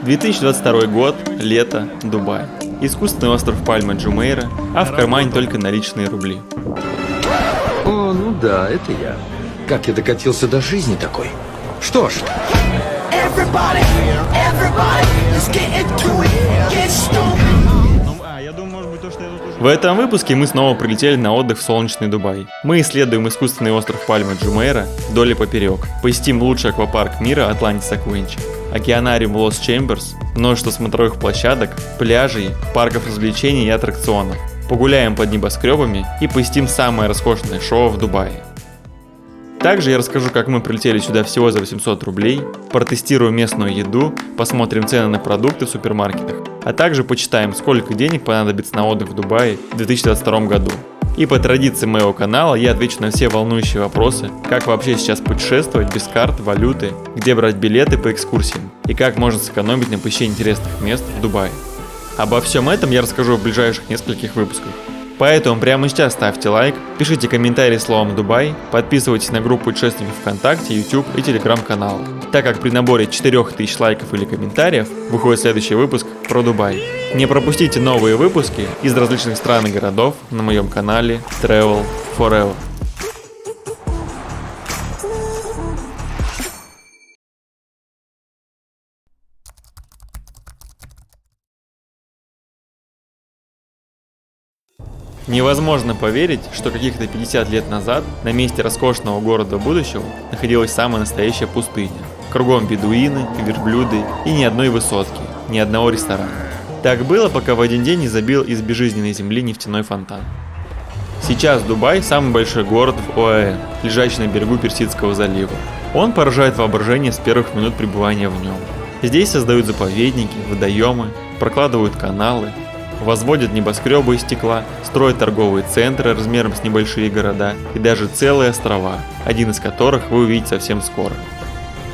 2022 год, лето, Дубай. Искусственный остров Пальма Джумейра, а в кармане только наличные рубли. О, ну да, это я. Как я докатился до жизни такой? Что ж. В этом выпуске мы снова прилетели на отдых в солнечный Дубай. Мы исследуем искусственный остров Пальма Джумейра вдоль и поперек, посетим лучший аквапарк мира Atlantis Aquantia, океанариум Lost Chambers, множество смотровых площадок, пляжей, парков развлечений и аттракционов. Погуляем под небоскребами и посетим самое роскошное шоу в Дубае. Также я расскажу, как мы прилетели сюда всего за 800 рублей, протестируем местную еду, посмотрим цены на продукты в супермаркетах, а также почитаем, сколько денег понадобится на отдых в Дубае в 2022 году. И по традиции моего канала я отвечу на все волнующие вопросы, как вообще сейчас путешествовать без карт, валюты, где брать билеты по экскурсиям и как можно сэкономить на посещении интересных мест в Дубае. Обо всем этом я расскажу в ближайших нескольких выпусках. Поэтому прямо сейчас ставьте лайк, пишите комментарий словом «Дубай», подписывайтесь на группу путешественников ВКонтакте, YouTube и Телеграм-канал, так как при наборе 4000 лайков или комментариев выходит следующий выпуск про Дубай. Не пропустите новые выпуски из различных стран и городов на моем канале Travel Forever. Невозможно поверить, что каких-то 50 лет назад на месте роскошного города будущего находилась самая настоящая пустыня. Кругом бедуины, верблюды и ни одной высотки, ни одного ресторана. Так было, пока в один день не забил из безжизненной земли нефтяной фонтан. Сейчас Дубай – самый большой город в ОАЭ, лежащий на берегу Персидского залива. Он поражает воображение с первых минут пребывания в нем. Здесь создают заповедники, водоемы, прокладывают каналы, возводят небоскребы из стекла, строят торговые центры размером с небольшие города и даже целые острова, один из которых вы увидите совсем скоро.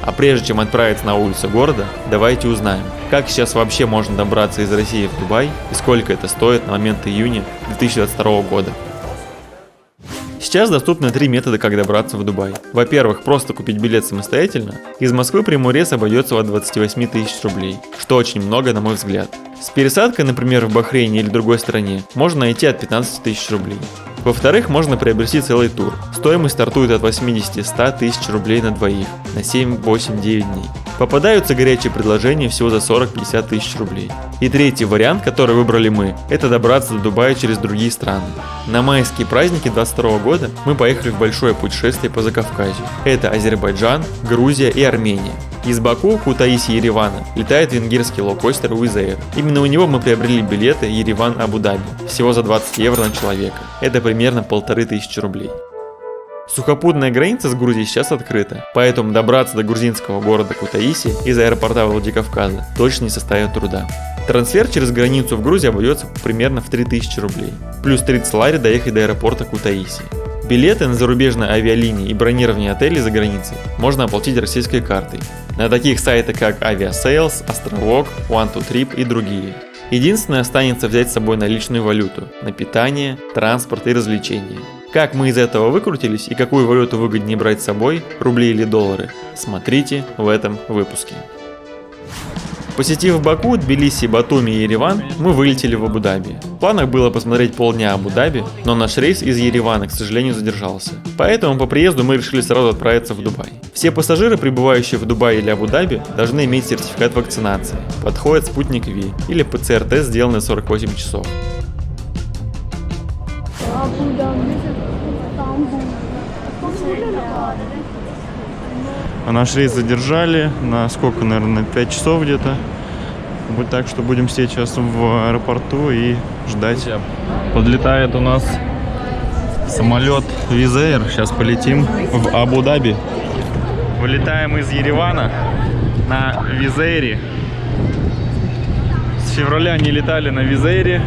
А прежде чем отправиться на улицы города, давайте узнаем, как сейчас вообще можно добраться из России в Дубай и сколько это стоит на момент июня 2022 года. Сейчас доступны 3 метода, как добраться в Дубай. Во-первых, просто купить билет самостоятельно. Из Москвы прямой рейс обойдется от 28 тысяч рублей, что очень много, на мой взгляд. С пересадкой, например, в Бахрейне или другой стране, можно найти от 15 тысяч рублей. Во-вторых, можно приобрести целый тур. Стоимость стартует от 80-100 тысяч рублей на двоих, на 7, 8, 9 дней. Попадаются горячие предложения всего за 40-50 тысяч рублей. И третий вариант, который выбрали мы, это добраться до Дубая через другие страны. На майские праздники 2022 года мы поехали в большое путешествие по Закавказью. Это Азербайджан, Грузия и Армения. Из Баку, Кутаиси и Еревана летает венгерский лоукостер Wizz Air. Именно у него мы приобрели билеты Ереван-Абу-Даби, всего за 20 евро на человека. Это примерно 1500 рублей. Сухопутная граница с Грузией сейчас открыта, поэтому добраться до грузинского города Кутаиси из аэропорта Владикавказа точно не составит труда. Трансфер через границу в Грузию обойдется примерно в 3000 рублей, плюс 30 лари доехать до аэропорта Кутаиси. Билеты на зарубежные авиалинии и бронирование отелей за границей можно оплатить российской картой на таких сайтах, как Aviasales, Островок, One2Trip и другие. Единственное, останется взять с собой наличную валюту на питание, транспорт и развлечения. Как мы из этого выкрутились и какую валюту выгоднее брать с собой, рубли или доллары, смотрите в этом выпуске. Посетив Баку, Тбилиси, Батуми и Ереван, мы вылетели в Абу-Даби. В планах было посмотреть полдня Абу-Даби, но наш рейс из Еревана, к сожалению, задержался. Поэтому по приезду мы решили сразу отправиться в Дубай. Все пассажиры, прибывающие в Дубай или Абу-Даби, должны иметь сертификат вакцинации. Подходит спутник Ви или ПЦР-тест, сделанный 48 часов. А наш рейс задержали на сколько, наверное, 5 часов где-то. Вот так что будем сидеть сейчас в аэропорту и ждать. Подлетает у нас самолет Wizz Air. Сейчас полетим в Абу-Даби. Вылетаем из Еревана на Wizz Air. С февраля не летали на Wizz Air.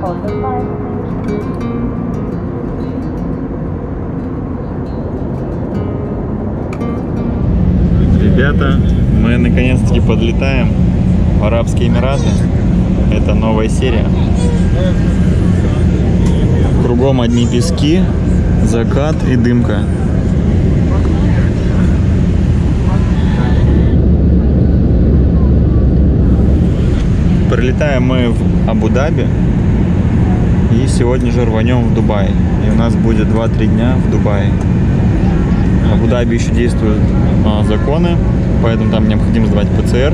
Hold the 5. Ребята, мы наконец-таки подлетаем в Арабские Эмираты. Это новая серия. Кругом одни пески, закат и дымка. Прилетаем мы в Абу-Даби и сегодня же рванем в Дубай. И у нас будет 2-3 дня в Дубае. В Абу-Даби еще действуют законы, поэтому там необходимо сдавать ПЦР,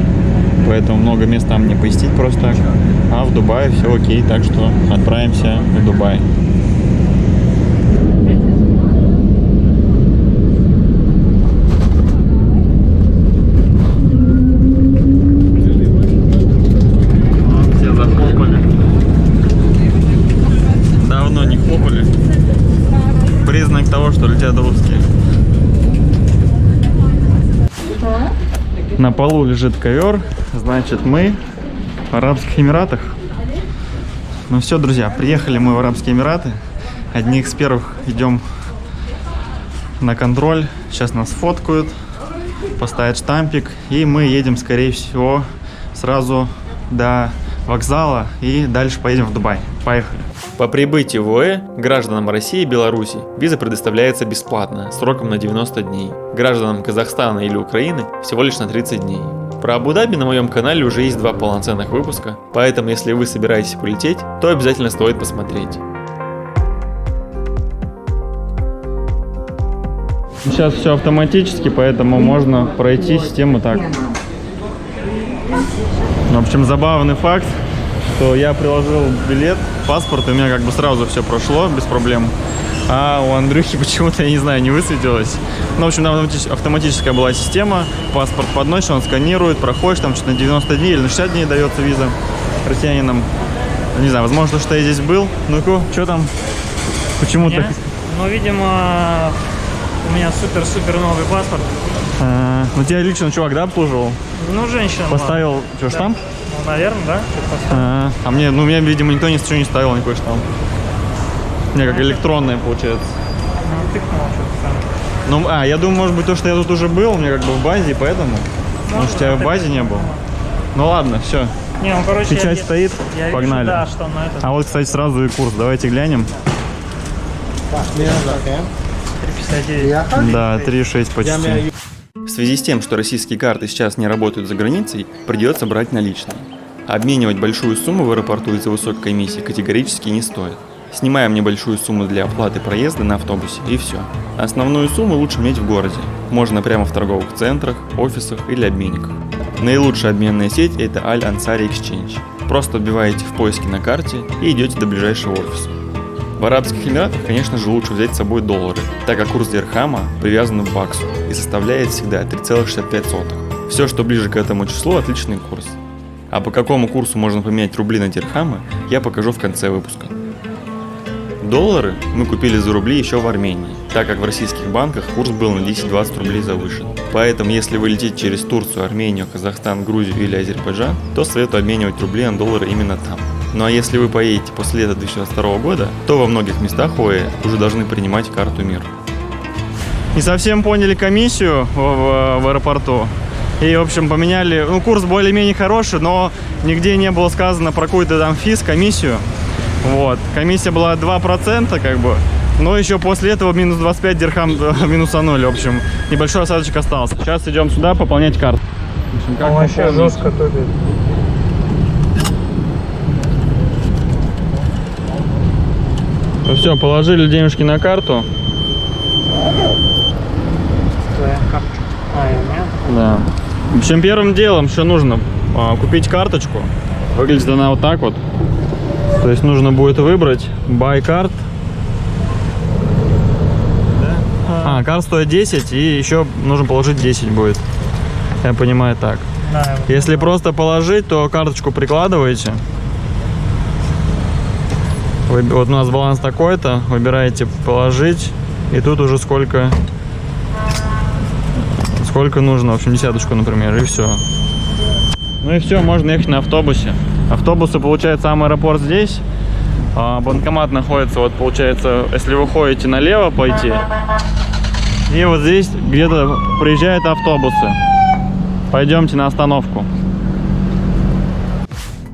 поэтому много мест там не посетить просто так. А в Дубае все окей, так что отправимся в Дубай. Все захлопали. Давно не хлопали. Признак того, что летят русские. На полу лежит ковер, значит мы в Арабских Эмиратах. Ну все, друзья, приехали мы в Арабские Эмираты. Одни из первых идем на контроль. Сейчас нас фоткают, поставят штампик, и мы едем, скорее всего, сразу до вокзала и дальше поедем в Дубай. Поехали. По прибытии в ОЭ гражданам России и Беларуси виза предоставляется бесплатно, сроком на 90 дней. Гражданам Казахстана или Украины всего лишь на 30 дней. Про Абу-Даби на моем канале уже есть 2 полноценных выпуска, поэтому если вы собираетесь полететь, то обязательно стоит посмотреть. Сейчас все автоматически, поэтому можно пройти систему так. В общем, забавный факт, что я приложил билет, паспорт, и у меня как бы сразу все прошло без проблем. А у Андрюхи почему-то, я не знаю, не высветилось. Ну, в общем, там автоматическая была система. Паспорт подносишь, он сканирует, проходишь, там что-то на 90 дней или на 60 дней дается виза россиянинам. Не знаю, возможно, что я здесь был. Ну-ка, что там? Почему так? Ну, видимо, у меня супер-супер новый паспорт. Ну, тебя лично чувак, да, обслуживал? Ну, женщина. Поставил, что, Да. штамп? Ну, наверное, да. Что-то поставил. А мне, ну, мне, видимо, никто ничего не ставил, никакой штамп. Не, как электронное получается. Ну, тыкнул что-то там. Ну, я думаю, может быть, то, что я тут уже был, у меня как бы в базе, поэтому. Может, тебя в базе не было. Ну ладно, все. Не, ну, короче, Печать я, стоит, я погнали. Вижу, да, что на этот. А вот, кстати, сразу и курс. Давайте глянем. 3,59. Да, 3,6 почти. В связи с тем, что российские карты сейчас не работают за границей, придется брать наличные. Обменивать большую сумму в аэропорту из-за высокой комиссии категорически не стоит. Снимаем небольшую сумму для оплаты проезда на автобусе и все. Основную сумму лучше иметь в городе. Можно прямо в торговых центрах, офисах или обменниках. Наилучшая обменная сеть – это Аль-Ансари Exchange. Просто вбиваете в поиске на карте и идете до ближайшего офиса. В Арабских Эмиратах, конечно же, лучше взять с собой доллары, так как курс дирхама привязан к баксу и составляет всегда 3,65. Все, что ближе к этому числу, отличный курс. А по какому курсу можно поменять рубли на дирхамы, я покажу в конце выпуска. Доллары мы купили за рубли еще в Армении, так как в российских банках курс был на 10-20 рублей завышен. Поэтому, если вы летите через Турцию, Армению, Казахстан, Грузию или Азербайджан, то советую обменивать рубли на доллары именно там. Ну а если вы поедете после лета 2022 года, то во многих местах ОЭ уже должны принимать карту МИР. Не совсем поняли комиссию в аэропорту. И, в общем, поменяли. Ну, курс более-менее хороший, но нигде не было сказано про какую-то там физ, комиссию. Вот. Комиссия была 2%, как бы. Но еще после этого минус 25 дирхам минусанули. В общем, небольшой осадочек остался. Сейчас идем сюда пополнять карту. В общем, как Вообще пополнить? жестко тупит. Ну все, положили денежки на карту. Твоя карточка. И у меня. Да. В общем, первым делом, что нужно, купить карточку. Выглядит она вот так вот. То есть нужно будет выбрать Buy Card. Карт стоит 10, и еще нужно положить 10 будет. Я понимаю так. Да, Если просто положить, то карточку прикладываете. Вот у нас баланс такой-то. Выбираете положить. И тут уже сколько нужно. В общем, десяточку, например, и все. Ну и все, можно ехать на автобусе. Автобусы, получается, сам аэропорт здесь. Банкомат находится, вот получается, если вы ходите налево пойти, и вот здесь где-то приезжают автобусы. Пойдемте на остановку.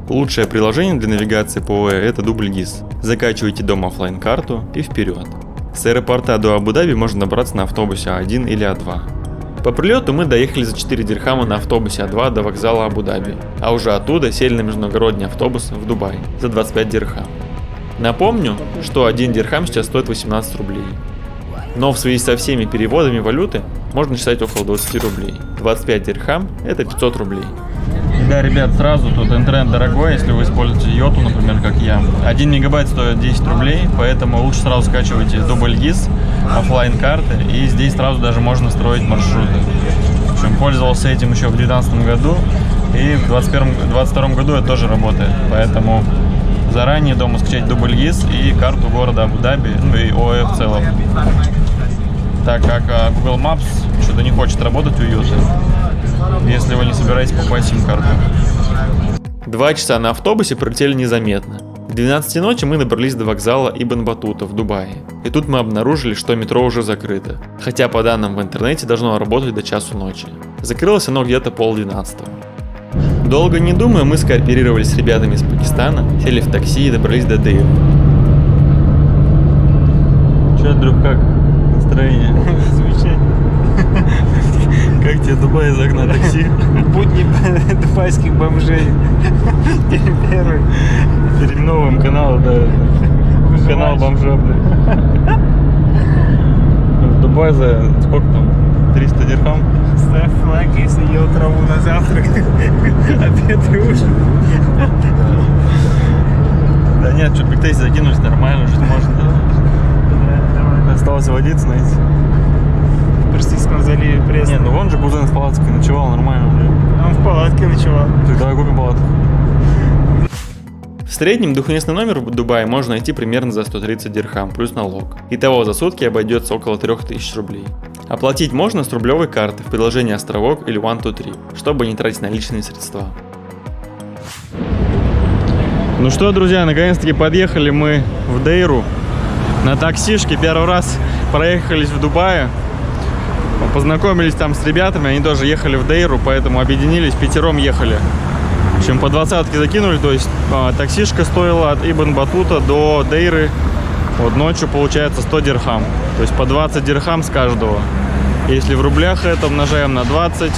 Лучшее приложение для навигации по ОЭ – это DoubleGIS. Закачивайте дома оффлайн-карту и вперед. С аэропорта до Абу-Даби можно добраться на автобусе А1 или А2. По прилету мы доехали за 4 дирхама на автобусе А2 до вокзала Абу-Даби, а уже оттуда сели на международный автобус в Дубай за 25 дирхам. Напомню, что 1 дирхам сейчас стоит 18 рублей. Но в связи со всеми переводами валюты можно считать около 20 рублей. 25 дирхам – это 500 рублей. Да, ребят, сразу тут интернет дорогой, если вы используете йоту, например, как я. 1 мегабайт стоит 10 рублей, поэтому лучше сразу скачивайте DoubleGIS, оффлайн карты, и здесь сразу даже можно строить маршруты. В общем, пользовался этим еще в 2019 году, и в 2022 году это тоже работает, поэтому заранее дома скачать DoubleGIS и карту города Абу-Даби, ну и ОЭ в целом. Так как Google Maps что-то не хочет работать у йоты, если вы не собираетесь покупать сим-карту. 2 часа на автобусе пролетели незаметно. В 12 ночи мы добрались до вокзала Ибн Батута в Дубае. И тут мы обнаружили, что метро уже закрыто. Хотя по данным в интернете должно работать до часу ночи. Закрылось оно где-то 11:30. Долго не думая, мы скооперировались с ребятами из Пакистана, сели в такси и добрались до Дейры. Че, друг, как настроение? Замечательно. Как тебе Дубай из окна такси? Будни дубайских бомжей. Первый. Переименовываем канал, да. Канал бомжа, блядь. В Дубае за сколько там? 300 дирхам? Ставь лайк, если ел траву на завтрак, обед и ужин. Да нет, что, бигтейси закинулись, нормально, жить можно, да? Осталось водиться найти. В Персидском заливе пресс. Не, ну вон же кузен в палатке ночевал, нормально, блядь. Он в палатке ночевал. Так давай купим палатку. В среднем двухместный номер в Дубае можно найти примерно за 130 дирхам плюс налог. Итого за сутки обойдется около 3000 рублей. Оплатить можно с рублевой карты в приложении Островок или 123, чтобы не тратить наличные средства. Ну что, друзья, наконец-таки подъехали мы в Дейру на таксишке. Первый раз проехались в Дубае. Познакомились там с ребятами, они тоже ехали в Дейру, поэтому объединились, пятером ехали. В общем, по 20-ке закинули, то есть таксишка стоила от Ибн Батута до Дейры, вот ночью получается 100 дирхам, то есть по 20 дирхам с каждого. Если в рублях это умножаем на 20,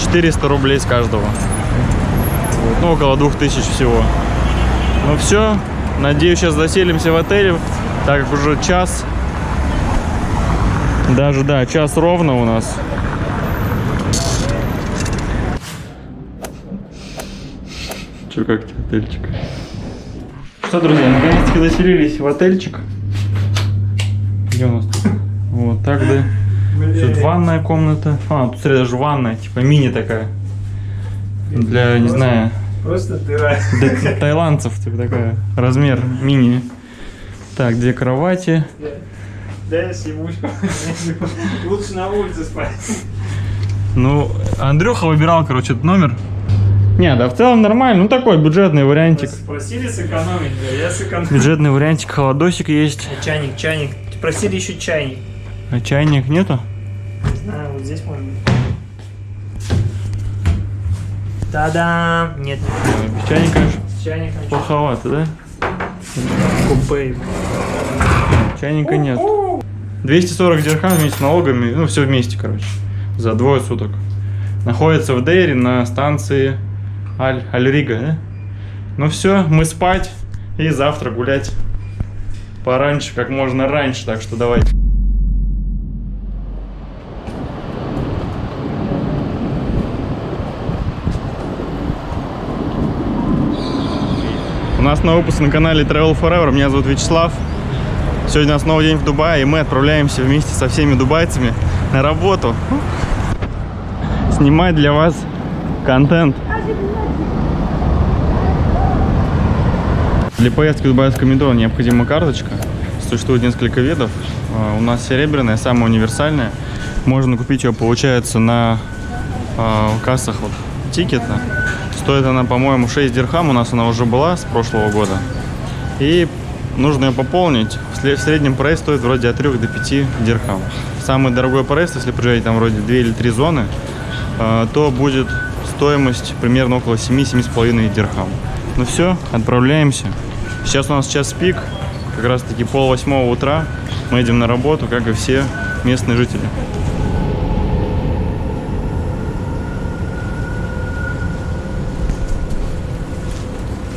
400 рублей с каждого. Вот, ну, около 2000 всего. Ну все, надеюсь, сейчас заселимся в отеле, так как уже час. Даже, да, час ровно у нас. Че, как тебе отельчик? Что, друзья, наконец-таки заселились в отельчик. Где у нас тут? Вот так, да. Тут ванная комната. А, тут, смотри, даже ванная, типа мини такая. Для, не знаю, Просто дыра. для таиландцев, типа такая. Размер мини. Так, 2 кровати. Да, я съебучку. Лучше на улице спать. Ну, Андрюха выбирал, короче, этот номер. Не, да в целом нормально. Ну, такой бюджетный вариантик. Просили сэкономить, да, я сэкономил. Бюджетный вариантик, холодосик есть. Чайник. Просили еще чайник. А чайник нету? Не знаю, вот здесь можно. Та-дам! Нет, Без чайника, конечно, с чайником. плоховато, да? Купей. Чайника нет. 240 дирхам вместе с налогами, ну, все вместе, короче, за 2 суток. Находится в Дейре на станции Аль-Рига, да? Ну все, мы спать и завтра гулять пораньше, как можно раньше, так что давайте. У нас новый выпуск на канале Travel Forever, меня зовут Вячеслав. Сегодня у нас новый день в Дубае, и мы отправляемся вместе со всеми дубайцами на работу. Снимать для вас контент. Для поездки в дубайское метро необходима карточка. Существует несколько видов. У нас серебряная, самая универсальная. Можно купить ее, получается, на кассах вот, тикета. Стоит она, по-моему, 6 дирхам. У нас она уже была с прошлого года. И нужно ее пополнить. В среднем проезд стоит вроде от 3 до 5 дирхам. Самый дорогой проезд, если приезжать там вроде 2 или 3 зоны, то будет стоимость примерно около 7-7,5 дирхам. Ну все, отправляемся. Сейчас у нас час пик, как раз таки 7:30 утра. Мы едем на работу, как и все местные жители.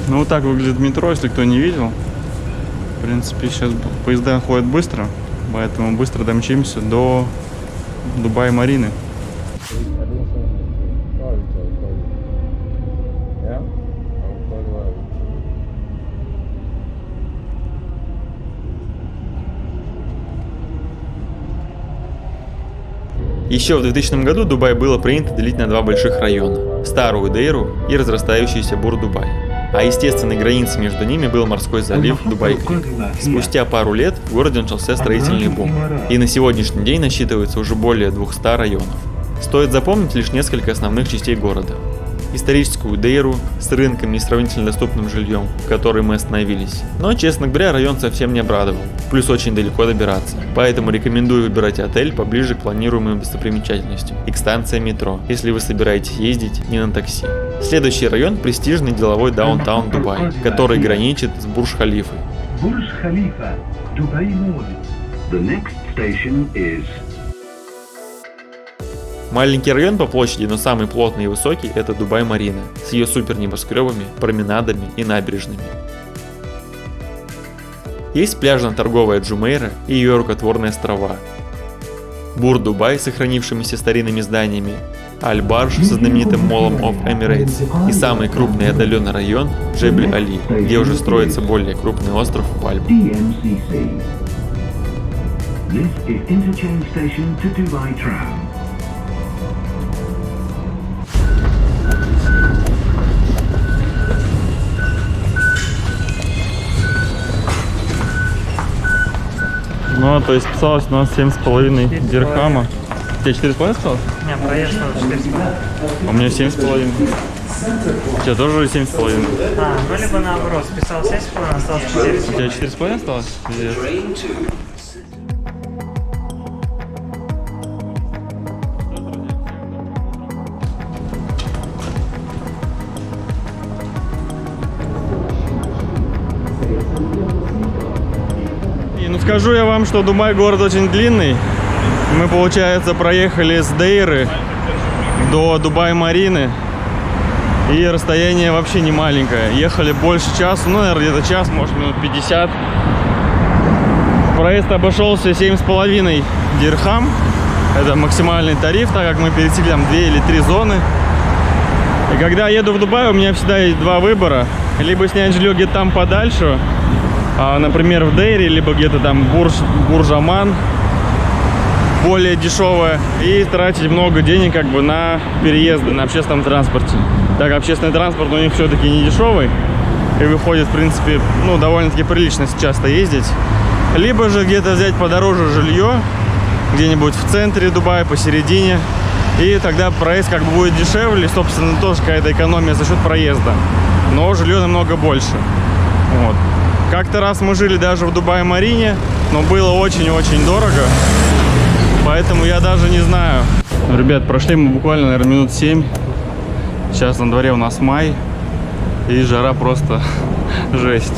Ну вот так выглядит метро, если кто не видел. В принципе, сейчас поезда ходят быстро, поэтому быстро домчимся до Дубай-Марины. Еще в 2000 году Дубай было принято делить на два больших района – Старую Дейру и разрастающийся Бур-Дубай. А естественной границей между ними был морской залив Дубай-Крик. Спустя пару лет в городе начался строительный бум, и на сегодняшний день насчитывается уже более 200 районов. Стоит запомнить лишь несколько основных частей города. Историческую Дейру с рынками и сравнительно доступным жильем, в которой мы остановились. Но, честно говоря, район совсем не обрадовал. Плюс очень далеко добираться. Поэтому рекомендую выбирать отель поближе к планируемым достопримечательностям и к станциям метро, если вы собираетесь ездить не на такси. Следующий район – престижный деловой даунтаун Дубай, который граничит с Бурдж-Халифой. Бурдж-Халифа, Дубай Молл. The next station is... Маленький район по площади, но самый плотный и высокий – это Дубай-Марина, с ее супер небоскребами, променадами и набережными. Есть пляжно-торговая Джумейра и ее рукотворные острова. Бур-Дубай с сохранившимися старинными зданиями, Аль-Барш со знаменитым молом of Emirates и самый крупный и отдаленный район Джебель-Али, где уже строится более крупный остров в Альпах. DMCC. This is interchange station to Dubai Tram. Ну, то есть писалось у нас 7,5 дирхама. Тебе 4,5 осталось? Не, проезд надо 4,5. А у меня 7,5. У тебя тоже 7,5. Ну либо наоборот, списал 7,5, осталось 4,5. У тебя 4,5 осталось? Пиздец. Ну скажу я вам, что Дубай город очень длинный. Мы, получается, проехали с Дейры до Дубай-Марины. И расстояние вообще не маленькое. Ехали больше часа, ну, наверное, где-то час, может, минут 50. Проезд обошелся 7,5 дирхам. Это максимальный тариф, так как мы пересекли там 2 или 3 зоны. И когда еду в Дубай, у меня всегда есть два выбора. Либо снять жилье где-то там подальше, например, в Дейре, либо где-то там Бурж-Аман, более дешевое, и тратить много денег как бы на переезды на общественном транспорте. Так общественный транспорт у них все-таки не дешевый и выходит, в принципе, ну, довольно-таки прилично часто ездить. Либо же где-то взять подороже жилье, где-нибудь в центре Дубая, посередине, и тогда проезд как бы будет дешевле, собственно, тоже какая-то экономия за счет проезда, но жилье намного больше. Вот. Как-то раз мы жили даже в Дубай-Марине, но было очень-очень дорого, поэтому я даже не знаю. Ребят, прошли мы буквально, наверное, минут 7. Сейчас на дворе у нас май, и жара просто жесть.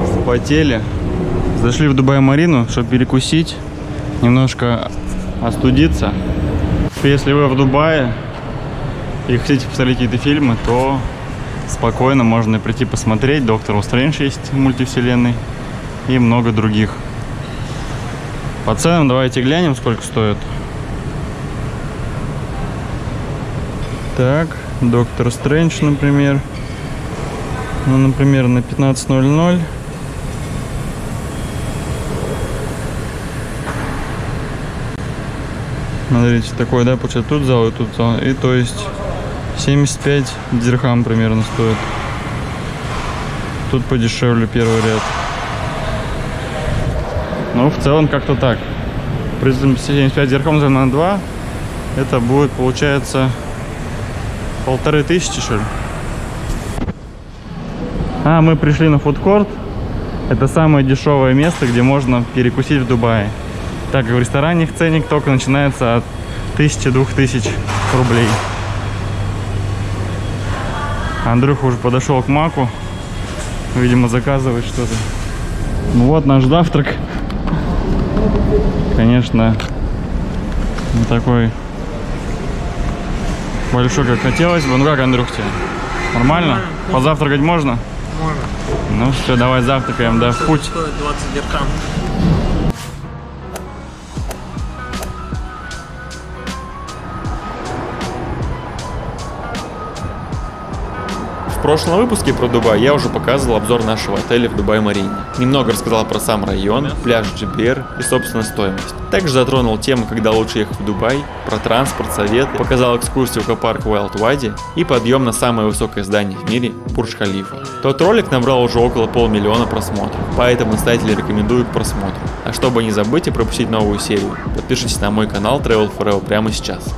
Вспотели. Зашли в Дубай-Марину, чтобы перекусить, немножко остудиться. Если вы в Дубае и хотите посмотреть какие-то фильмы, то спокойно можно прийти посмотреть. Доктор Стрэндж есть в мультивселенной и много других. По ценам давайте глянем, сколько стоит. Так, Доктор Стрэндж, например. Ну, например, на 15.00. Смотрите, такой, да, получается, тут зал и тут зал. И то есть 75 дирхам примерно стоит. Тут подешевле первый ряд. Ну, в целом, как-то так. При 75 дирхам на 2, это будет, получается, 1500, что ли. Мы пришли на фудкорт. Это самое дешевое место, где можно перекусить в Дубае. Так как в ресторане их ценник только начинается от 1000-2000 рублей. Андрюха уже подошел к Маку. Видимо, заказывает что-то. Ну вот наш завтрак. Конечно, не такой большой, как хотелось бы. Ну как, Андрюх, тебе? Нормально? Позавтракать можно? Можно. Ну все, давай завтракаем, да, в путь. Стоит 20 дирхам. В прошлом выпуске про Дубай я уже показывал обзор нашего отеля в Дубай-Марине. Немного рассказал про сам район, пляж Джебер и, собственно, стоимость. Также затронул тему, когда лучше ехать в Дубай, про транспорт, советы, показал экскурсию в экопарк Уайлд Вади и подъем на самое высокое здание в мире – Бурдж-Халифа. Тот ролик набрал уже около 500 000 просмотров, поэтому настоятельно рекомендую к просмотру. А чтобы не забыть и пропустить новую серию, подпишитесь на мой канал Travel Forever прямо сейчас.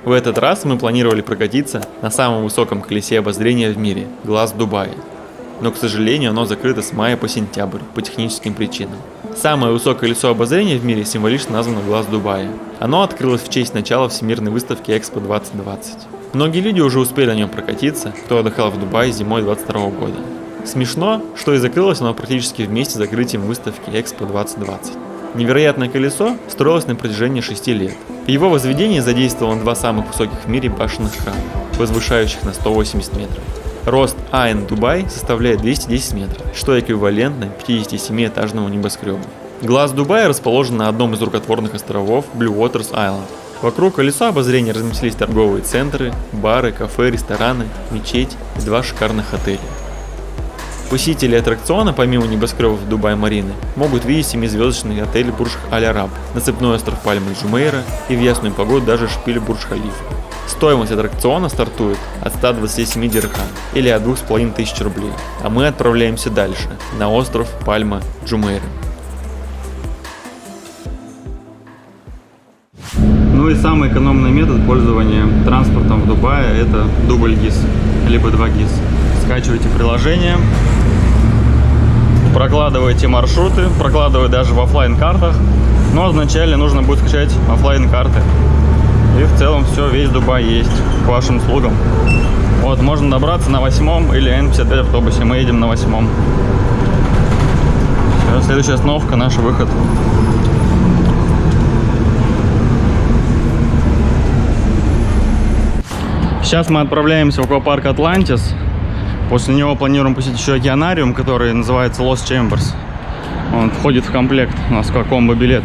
В этот раз мы планировали прокатиться на самом высоком колесе обозрения в мире – Глаз Дубая. Но, к сожалению, оно закрыто с мая по сентябрь по техническим причинам. Самое высокое колесо обозрения в мире символично названо Глаз Дубая. Оно открылось в честь начала Всемирной выставки Экспо 2020. Многие люди уже успели на нем прокатиться, кто отдыхал в Дубае зимой 2022 года. Смешно, что и закрылось оно практически вместе с закрытием выставки Экспо 2020. Невероятное колесо строилось на протяжении 6 лет. В его возведении задействовано 2 самых высоких в мире башенных крана, возвышающих на 180 метров. Рост АН Дубай составляет 210 метров, что эквивалентно 57-этажному небоскребу. Глаз Дубая расположен на одном из рукотворных островов Blue Waters Island. Вокруг колеса обозрения разместились торговые центры, бары, кафе, рестораны, мечеть и 2 шикарных отеля. Посетители аттракциона, помимо небоскребов Дубай-Марины, могут видеть 7-звездочный отель Бурдж-Аль-Араб, насыпной остров Пальмы Джумейра и в ясную погоду даже шпиль Бурдж-Халифа. Стоимость аттракциона стартует от 127 дирхам или от 2500 рублей, а мы отправляемся дальше, на остров Пальма Джумейра. Ну и самый экономный метод пользования транспортом в Дубае – это дубль ГИС, либо 2 ГИС. Скачивайте приложение, прокладываете маршруты, прокладываете даже в офлайн-картах, но вначале нужно будет скачать офлайн-карты. И в целом все, весь Дубай есть к вашим услугам. Вот, можно добраться на 8 или N55 автобусе, мы едем на 8. Все, следующая остановка, наш выход. Сейчас мы отправляемся в аквапарк Атлантис. После него планируем посетить еще океанариум, который называется Lost Chambers. Он входит в комплект, у нас как комбо-билет.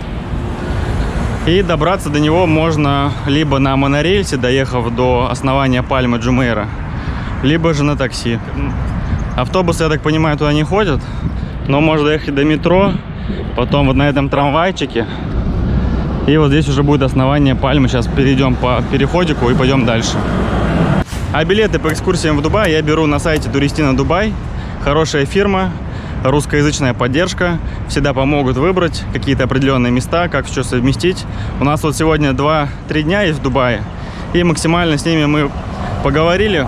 И добраться до него можно либо на монорельсе, доехав до основания Пальмы Джумейра, либо же на такси. Автобусы, я так понимаю, туда не ходят, но можно доехать до метро, потом вот на этом трамвайчике. И вот здесь уже будет основание Пальмы. Сейчас перейдем по переходику и пойдем дальше. А билеты по экскурсиям в Дубай я беру на сайте Туристина Дубай. Хорошая фирма, русскоязычная поддержка. Всегда помогут выбрать какие-то определенные места, как что совместить. У нас вот сегодня 2-3 дня есть в Дубае. И максимально с ними мы поговорили,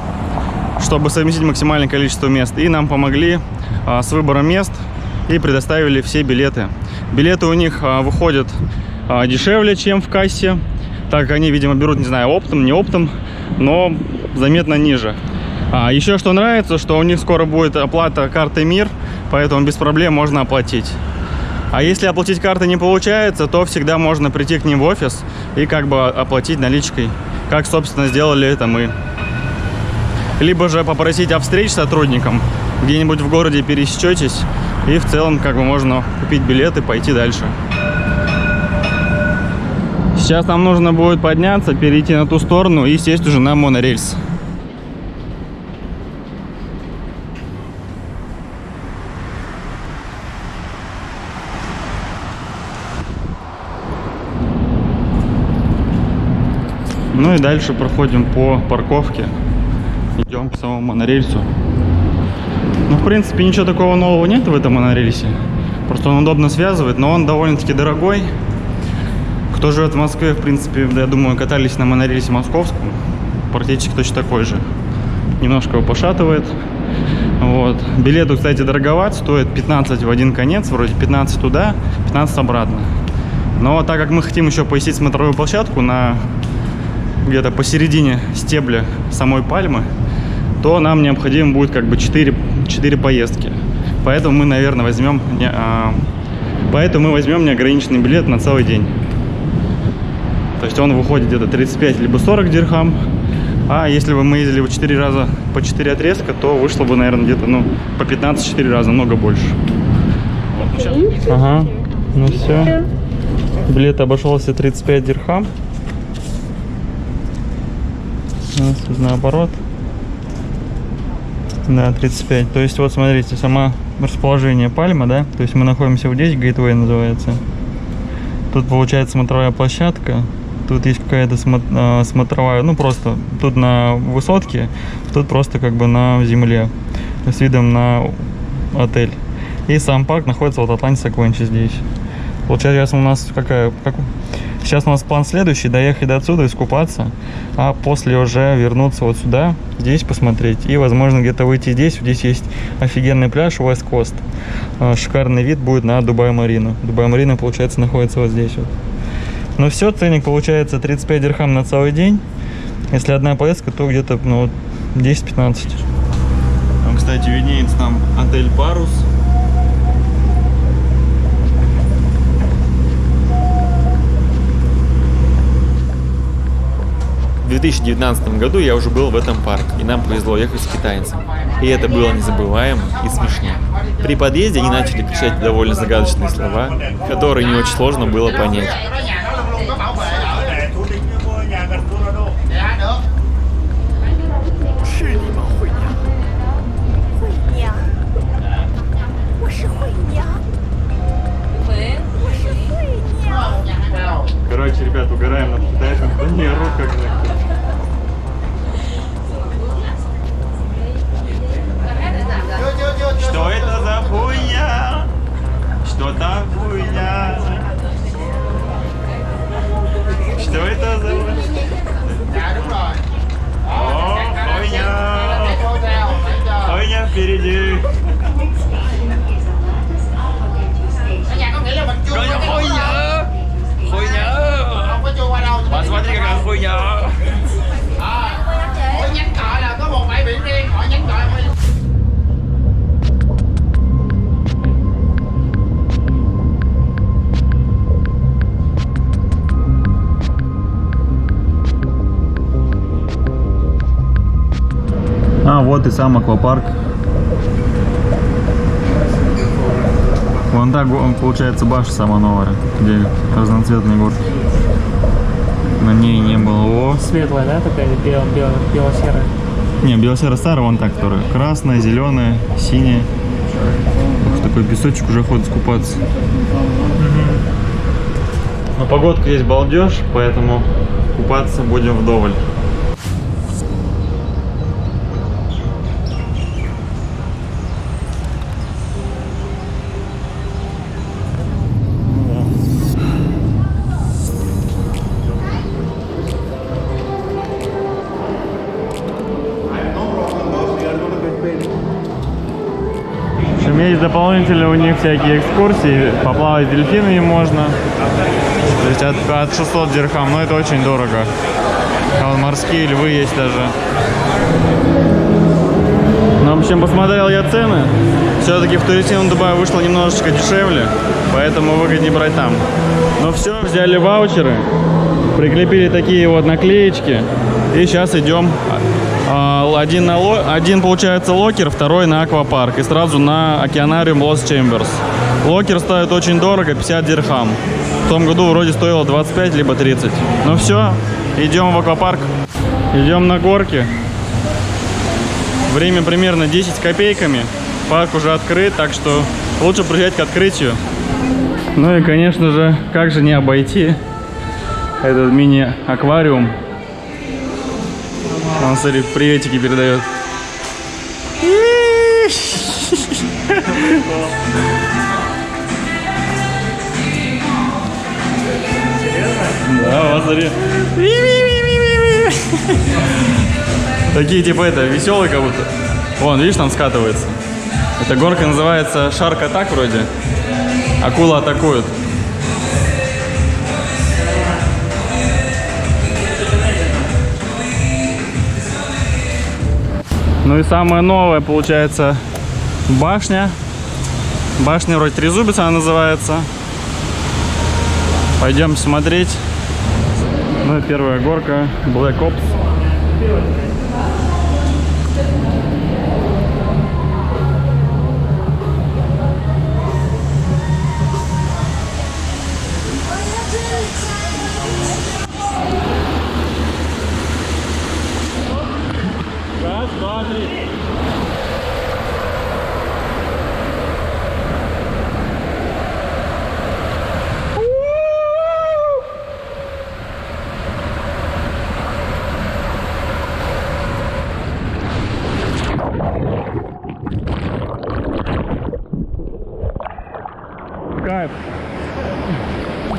чтобы совместить максимальное количество мест. И нам помогли с выбором мест и предоставили все билеты. Билеты у них выходят дешевле, чем в кассе, так как они, видимо, берут, не знаю, оптом, не оптом, но заметно ниже. Еще что нравится, что у них скоро будет оплата картой МИР, поэтому без проблем можно оплатить. А если оплатить картой не получается, то всегда можно прийти к ним в офис и как бы оплатить наличкой, как, собственно, сделали это мы. Либо же попросить о встрече с сотрудником, где-нибудь в городе пересечетесь, и в целом как бы можно купить билет и пойти дальше. Сейчас нам нужно будет подняться, перейти на ту сторону и сесть уже на монорельс. Ну и дальше проходим по парковке, идем к самому монорельсу. принципе, ничего такого нового нет в этом монорельсе. Просто он удобно связывает, но он довольно-таки дорогой. Кто живет в Москве, в принципе, я думаю, катались на монорельсе московском. Практически точно такой же. Немножко его пошатывает. Вот. Билет, кстати, дороговат, стоит 15 в один конец, вроде 15 туда, 15 обратно. Но так как мы хотим еще посетить смотровую площадку на где-то посередине стебля самой пальмы, то нам необходимо будет как бы 4 поездки. Поэтому мы, наверное, возьмем неограниченный билет на целый день. То есть он выходит где-то 35 либо 40 дирхам. А если бы мы ездили 4 раза по 4 отрезка, то вышло бы, наверное, где-то по 15-4 раза, много больше. Вот, ну, сейчас... Ага, ну все. Билет обошелся 35 дирхам. У нас тут наоборот. Да, 35. То есть вот смотрите, сама расположение пальмы, да? То есть мы находимся вот здесь, Гейтвей называется. Тут получается смотровая площадка. Тут есть какая-то смотровая, ну просто тут на высотке, тут просто как бы на земле, с видом на отель. И сам парк находится вот Atlantis Aquantia здесь. Получается, сейчас у нас сейчас у нас план следующий: доехать до отсюда, искупаться, а после уже вернуться вот сюда, здесь посмотреть и, возможно, где-то выйти здесь. Здесь есть офигенный пляж West Coast. Шикарный вид будет на Дубай-Марину. Дубай-Марина, получается, находится вот здесь вот. Ну все, ценник получается 35 дирхам на целый день. Если одна поездка, то где-то 10-15. Там, кстати, виднеется там отель Парус. В 2019 году я уже был в этом парке, и нам повезло ехать с китайцем. И это было незабываемо и смешно. При подъезде они начали кричать довольно загадочные слова, которые не очень сложно было понять. Короче, ребят, угораем над китайцем. Да не, рот как так. Что это за хуйня? Что там хуйня? Что это за хуйня? О, хуйня! Хуйня впереди! Хуйня! Хуйня! Посмотри, какая хуйня! Mỗi nhánh cọ là có một bãi biển riêng, mỗi nhánh cọ А, вот и сам аквапарк. Вон так получается башня сама новая, где разноцветные горки. На ней не было. О. Светлая, да, такая бело-серая? Не, бело-серая старая, вон так, которая красная, зеленая, синяя. Ух, такой песочек уже ходит скупаться. Но погодка есть балдеж, поэтому купаться будем вдоволь. Есть дополнительные у них всякие экскурсии, поплавать дельфинами можно, то есть от 600 дирхам, но это очень дорого. Морские львы есть даже. Ну, в общем, посмотрел я цены, все-таки в туристическом Дубае вышло немножечко дешевле, поэтому выгоднее брать там. Ну все, взяли ваучеры, прикрепили такие вот наклеечки, и сейчас идем. Один получается локер, второй на аквапарк и сразу на океанариум Лос Чемберс. Локер стоит очень дорого, 50 дирхам. В том году вроде стоило 25 либо 30. Ну все, идем в аквапарк. Идем на горки. Время примерно 10 копейками. Парк уже открыт, так что лучше приезжать к открытию. Ну и, конечно же, как же не обойти этот мини-аквариум. Он, смотри, приветики передает. прикол. Серьезно? Да, вот смотри. Такие типа это, веселые как будто. Вон, видишь, там скатывается. Эта горка называется Shark Attack вроде. Акула атакует. Ну и самое новое получается башня. Башня вроде Трезубец она называется. Пойдем смотреть. Ну и первая горка Black Ops. Раз, два, три. Кайф.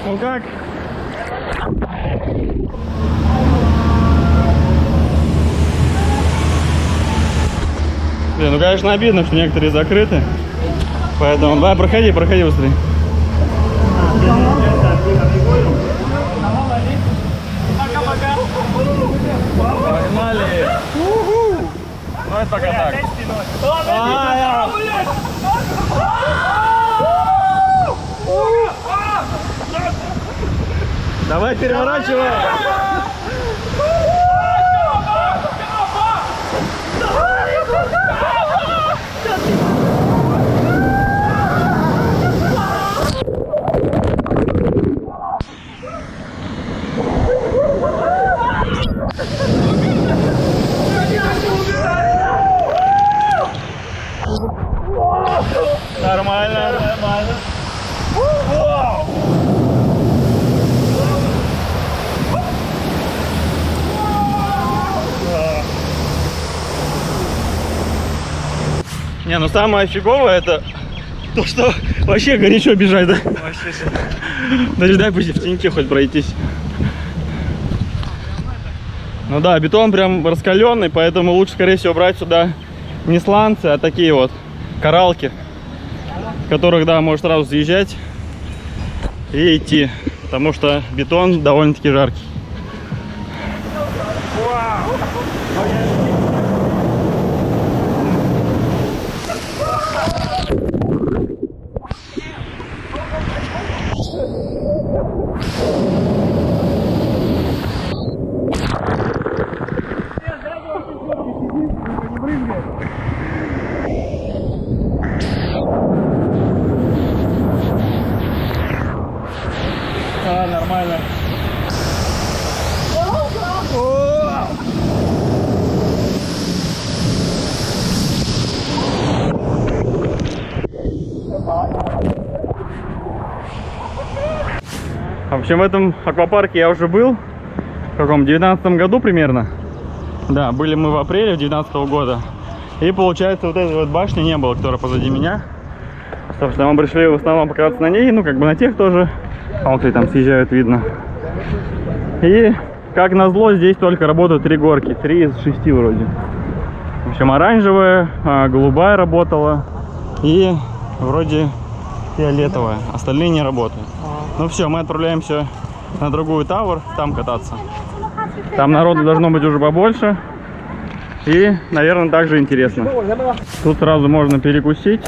Ну как? Блин, ну конечно обидно, что некоторые закрыты. Поэтому давай проходи быстрее. Погнали! Давай пока так. Давай переворачивай! Нормально. Не, ну самое фиговое это то, что вообще горячо бежать, да? Вообще же. Даже дай пусть в теньке хоть пройтись. Ну да, бетон прям раскаленный, поэтому лучше, скорее всего, брать сюда не сланцы, а такие вот коралки, в которых, да, можно сразу съезжать и идти, потому что бетон довольно-таки жаркий. Нормально. В общем, в этом аквапарке я уже был в каком 19 году примерно. Да, были мы в апреле 19 года. И получается, вот этой вот башни не было, которая позади меня. Потому что мы пришли в основном покататься на ней, ну как бы на тех тоже. А вот и там съезжают, видно. И как назло, здесь только работают 3 горки, 3 из 6 вроде. В общем, оранжевая, голубая работала и вроде фиолетовая. Остальные не работают. Ну все, мы отправляемся на другую тавр, там кататься. Там народу должно быть уже побольше. И, наверное, также интересно. Тут сразу можно перекусить.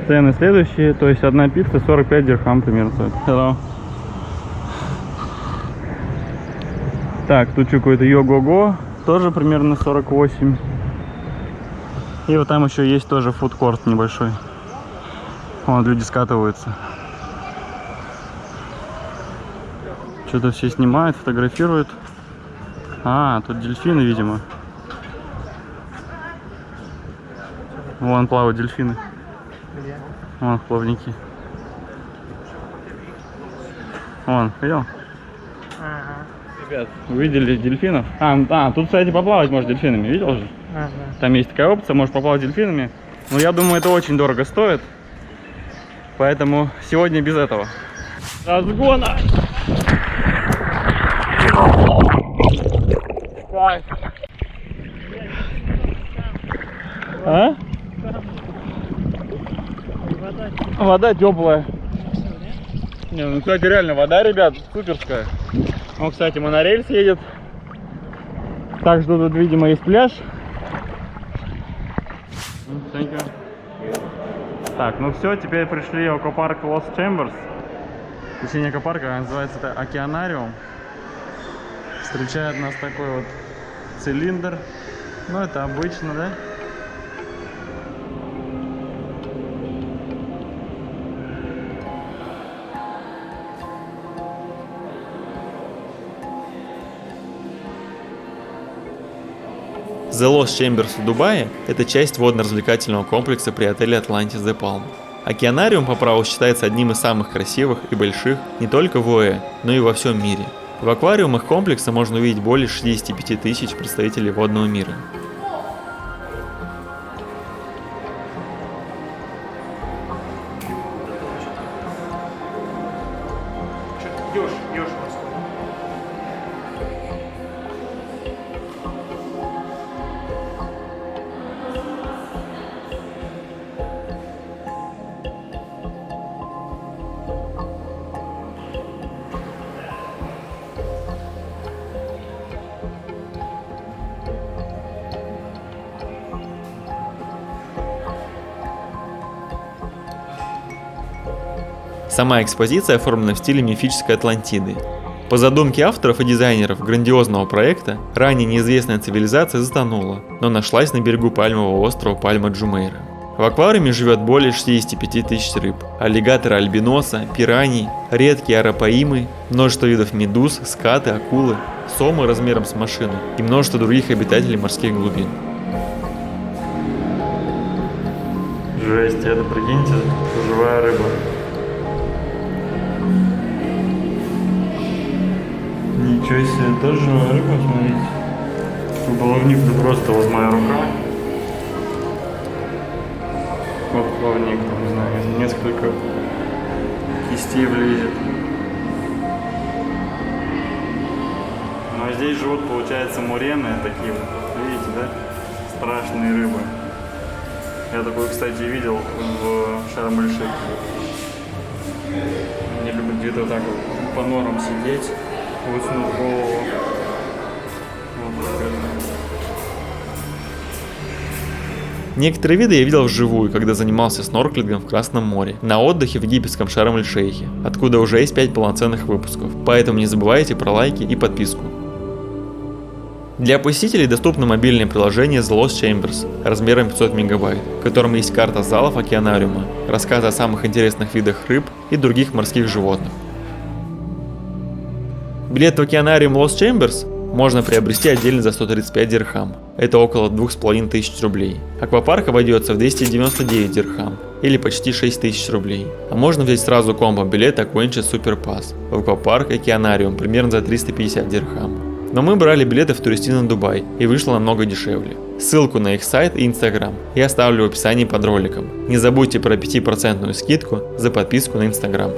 Цены следующие, то есть одна пицца 45 дирхам примерно стоит. Hello. Так, тут что, какой-то йо-го-го, тоже примерно 48. И вот там еще есть тоже фудкорт небольшой. Вон люди скатываются. Что-то все снимают, фотографируют. А, тут дельфины, видимо. Вон плавают дельфины. Вон плавники. Вон, видел? Ребят, увидели дельфинов? Тут, кстати, поплавать можно дельфинами, видел же? Там есть такая опция, можешь поплавать дельфинами. Но я думаю, это очень дорого стоит. Поэтому сегодня без этого. Разгона! Кайф! А? Вода теплая. Не, ну, кстати, реально вода, ребят, суперская. Он, кстати, монорельс едет. Так что тут, видимо, есть пляж. Thank you. Так, ну все, теперь пришли в аквапарк Lost Chambers. Точнее, аквапарка, называется это Океанариум. Встречает нас такой вот цилиндр. Ну, это обычно, да? The Lost Chambers в Дубае – это часть водно-развлекательного комплекса при отеле Atlantis The Palm. Океанариум по праву считается одним из самых красивых и больших не только в ОЭ, но и во всем мире. В аквариумах комплекса можно увидеть более 65 тысяч представителей водного мира. Ёж просто. Сама экспозиция оформлена в стиле мифической Атлантиды. По задумке авторов и дизайнеров грандиозного проекта, ранее неизвестная цивилизация затонула, но нашлась на берегу пальмового острова Пальма-Джумейра. В аквариуме живет более 65 тысяч рыб, аллигаторы альбиноса, пираний, редкие арапаимы, множество видов медуз, скаты, акулы, сомы размером с машину и множество других обитателей морских глубин. Жесть, это, прикиньте, живая рыба. Ничего себе, тоже живая рыба, смотрите. Плавник, да просто вот моя рука. Вот плавник, там, не знаю, несколько кистей влезет. Ну а здесь живут, получается, мурены такие вот, видите, да? Страшные рыбы. Я такой, кстати, видел в Шарм-эль-Шейхе. Они любят где-то так вот по норам сидеть, высунув голову. Вот так это. Некоторые виды я видел вживую, когда занимался снорклингом в Красном море, на отдыхе в египетском Шарм-эль-Шейхе, откуда уже есть 5 полноценных выпусков, поэтому не забывайте про лайки и подписку. Для посетителей доступно мобильное приложение The Lost Chambers размером 500 мегабайт, в котором есть карта залов океанариума, рассказы о самых интересных видах рыб и других морских животных. Билет в океанариум Lost Chambers можно приобрести отдельно за 135 дирхам, это около 2500 рублей. Аквапарк обойдется в 299 дирхам, или почти 6000 рублей. А можно взять сразу комбо-билет Aquencha Super Pass в аквапарк Океанариум примерно за 350 дирхам. Но мы брали билеты в Туристино Дубай и вышло намного дешевле. Ссылку на их сайт и инстаграм я оставлю в описании под роликом. Не забудьте про 5% скидку за подписку на инстаграм.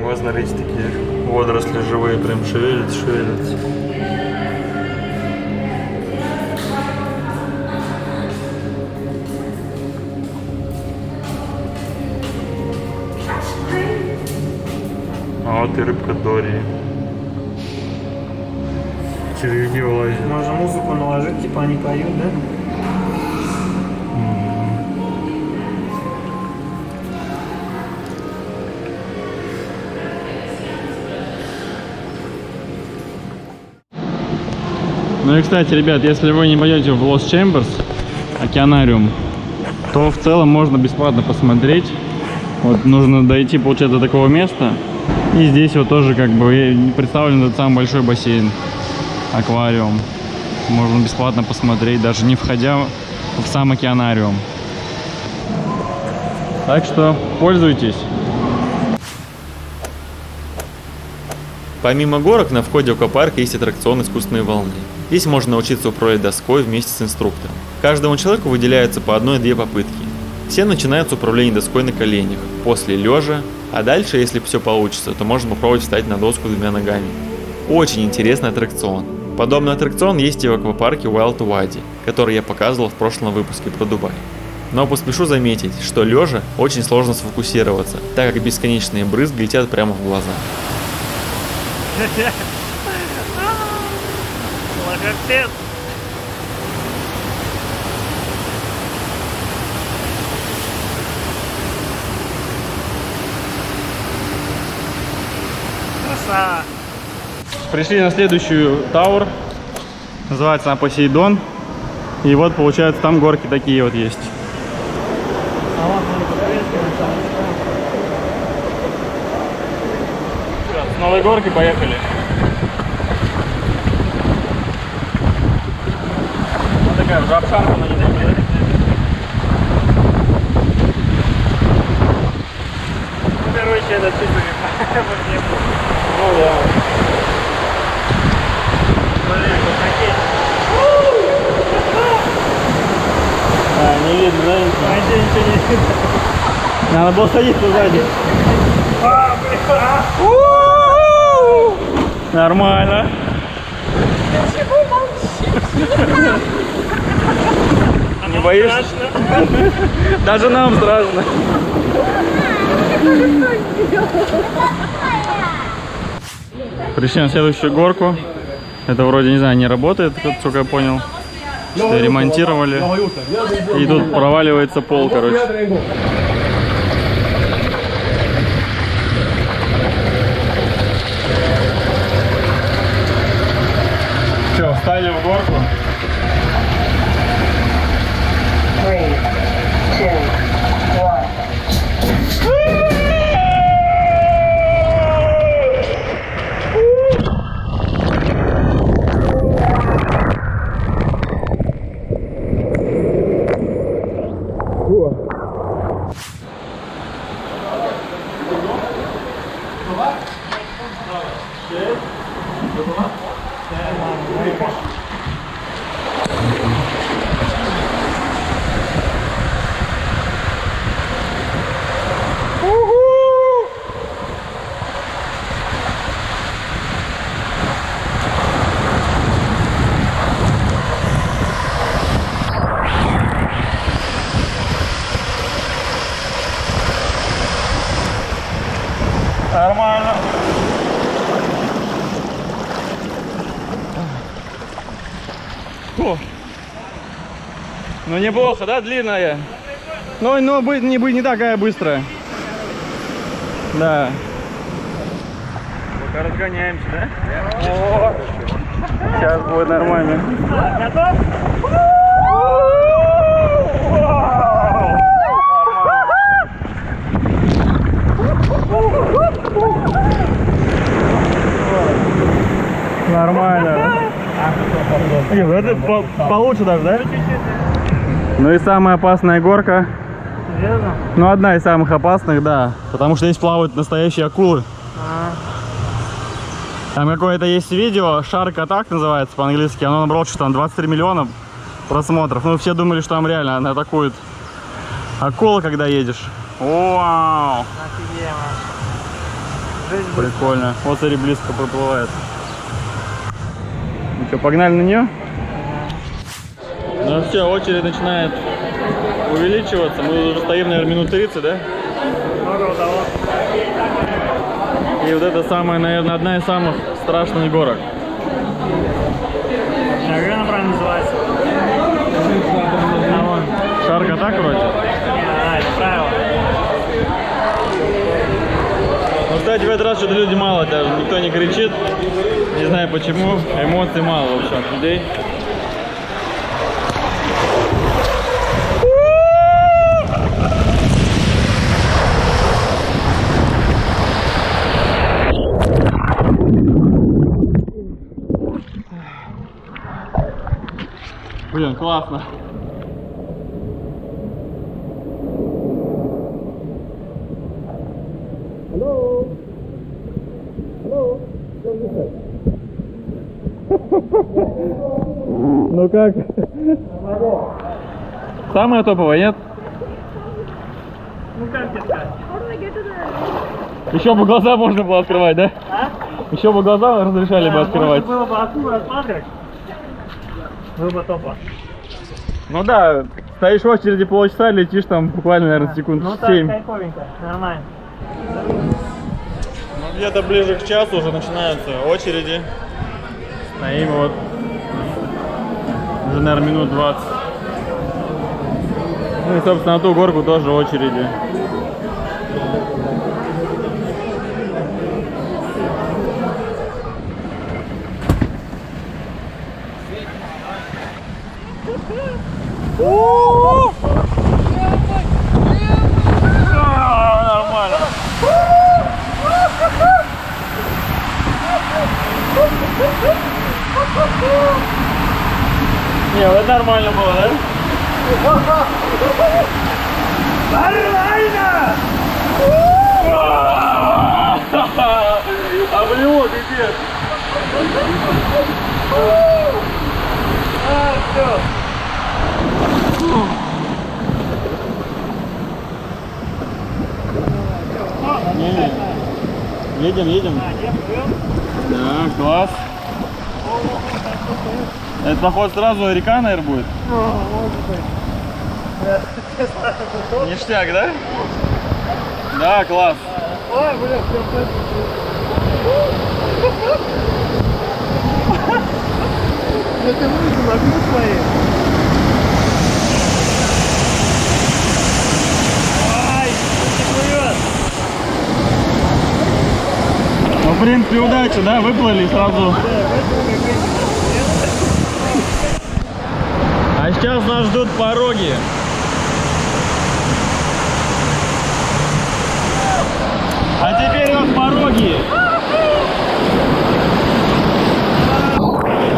Вот смотрите, такие водоросли живые, прям шевелятся. А вот и рыбка Дори. Червяки вылазят. Можно музыку наложить, типа они поют, да? Ну и, кстати, ребят, если вы не пойдете в Lost Chambers, океанариум, то в целом можно бесплатно посмотреть. Вот нужно дойти, получается, до такого места. И здесь вот тоже как бы представлен этот самый большой бассейн, аквариум. Можно бесплатно посмотреть, даже не входя в сам океанариум. Так что пользуйтесь. Помимо горок, на входе в аквапарк есть аттракцион искусственной волны. Здесь можно научиться управлять доской вместе с инструктором. Каждому человеку выделяются по 1-2 попытки. Все начинают с управления доской на коленях, после лежа, а дальше, если все получится, то можно попробовать встать на доску 2 ногами. Очень интересный аттракцион. Подобный аттракцион есть и в аквапарке Wild Wadi, который я показывал в прошлом выпуске про Дубай. Но поспешу заметить, что лежа очень сложно сфокусироваться, так как бесконечные брызги летят прямо в глаза. Логопед. Красава. Пришли на следующую Тауэр. Называется она Посейдон. И вот получается там горки такие вот есть. С новой горки поехали. Вот такая уже обшарпана немного, да? Короче, это чисто Ну да. Блин, вот такие. Не видно, да? Вообще ничего не видно. Надо было садиться сзади. Нормально. Не боишься? Даже нам страшно. Пришли на следующую горку. Это вроде, не знаю, не работает, сколько я понял. Что ремонтировали. И тут проваливается пол, короче. Все, встали в горку. 3, 2, 1. Нормально. О. Ну неплохо, да, длинная? Но не такая быстрая. Да. Пока разгоняемся, да? О, сейчас будет нормально. Готов? Нормально. Это получше даже, да? Ну и самая опасная горка. Серьезно? Ну, одна из самых опасных, да. Потому что здесь плавают настоящие акулы. Там какое-то есть видео, Shark Attack называется по-английски. Оно набрало что там 23 миллиона просмотров. Ну, все думали, что там реально она атакует акула, когда едешь. Вау! Офигенно. Прикольно. Вот смотри, близко проплывает. Ну что, погнали на нее? Ну все, очередь начинает увеличиваться. Мы уже стоим, наверное, минут 30, да? Много того. И вот это самая, наверное, одна из самых страшных горок. А как она правильно называется? А вон. Shark Attack вроде? Это правило. Ну, кстати, в этот раз что-то люди мало даже. Никто не кричит. Не знаю почему. Эмоций мало, в общем, от людей. Блин, классно. Ну как? Самая топовая, нет? Ну как тебе сказать? Еще бы глаза можно было открывать, да? Еще бы глаза разрешали бы открывать. Можно было бы отсюда осматривать. Было бы топо. Ну да, стоишь в очереди полчаса, летишь там буквально, наверное, секунд Ну так, 7. кайфовенько, нормально. Ну, где-то ближе к часу уже начинаются очереди. Стоим вот уже, наверное, минут 20. Ну и, собственно, на ту горку тоже очереди. Нормально. Не, вот нормально было, да? Нормально! А блин, пипец! Все! Едем. Да, класс. Это поход сразу река, наверное, будет? Ништяк, да? Да, класс. Ой, блин, это выйдем, огни свои. Ай, плывет. Ну, в принципе, удача, да? Выплыли сразу. А сейчас нас ждут пороги. А теперь у нас пороги.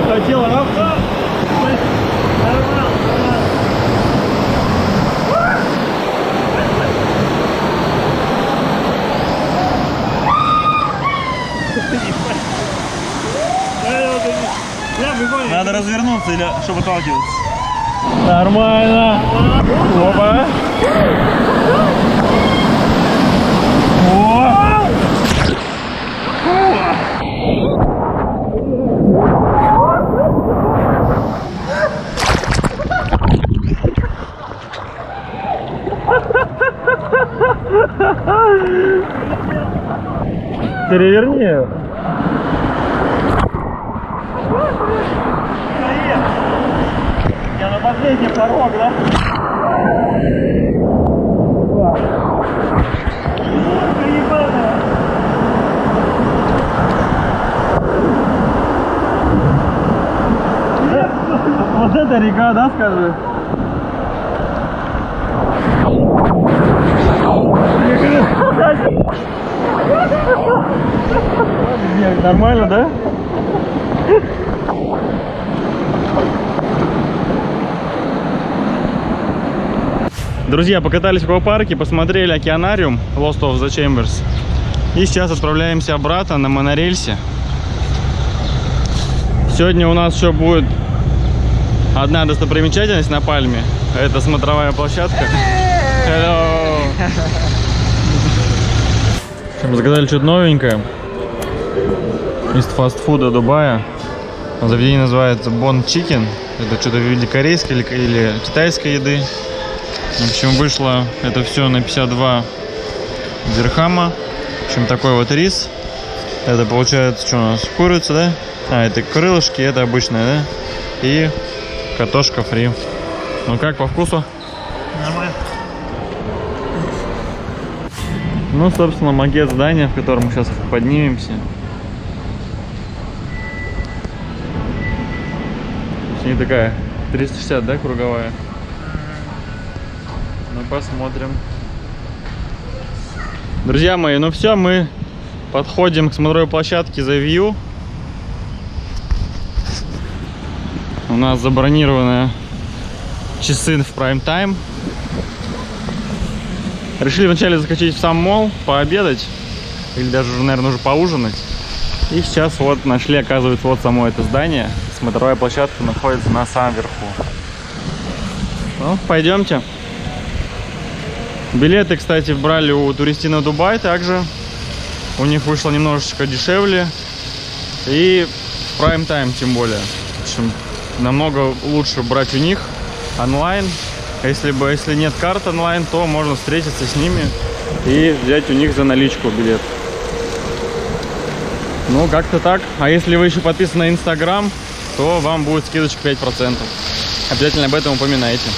Хотел равно. Надо развернуться, или чтобы отталкиваться. Нормально. Опа. О! Переверни ее. Я на последний порог, да? Вот это река, да, скажи? Нормально, да? Друзья, покатались в аквапарке, посмотрели океанариум Lost of the Chambers. И сейчас отправляемся обратно на монорельсе. Сегодня у нас еще будет одна достопримечательность на Пальме. Это смотровая площадка. Hello. Заказали что-то новенькое из фастфуда Дубая. Заведение называется Bon Chicken. Это что-то в виде корейской или китайской еды. В общем, вышло это все на 52 дирхама. В общем, такой вот рис. Это получается, что у нас, курица, да? А, это крылышки, это обычная, да? И картошка фри. Ну как, по вкусу? Нормально. Ну, собственно, макет здания, в котором мы сейчас поднимемся. Не такая 360, да, круговая? Ну, посмотрим. Друзья мои, ну все, мы подходим к смотровой площадке The View. У нас забронированы часы в Prime Time. Решили вначале заскочить в сам молл, пообедать. Или даже, наверное, уже поужинать. И сейчас вот нашли, оказывается, вот само это здание. Смотровая площадка находится на самом верху. Ну, пойдемте. Билеты, кстати, брали у Туристина Дубай также. У них вышло немножечко дешевле. И в Prime Time тем более. В общем, намного лучше брать у них онлайн. Если нет карт онлайн, то можно встретиться с ними и взять у них за наличку билет. Ну, как-то так. А если вы еще подписаны на Инстаграм, то вам будет скидочка 5%. Обязательно об этом упоминайте.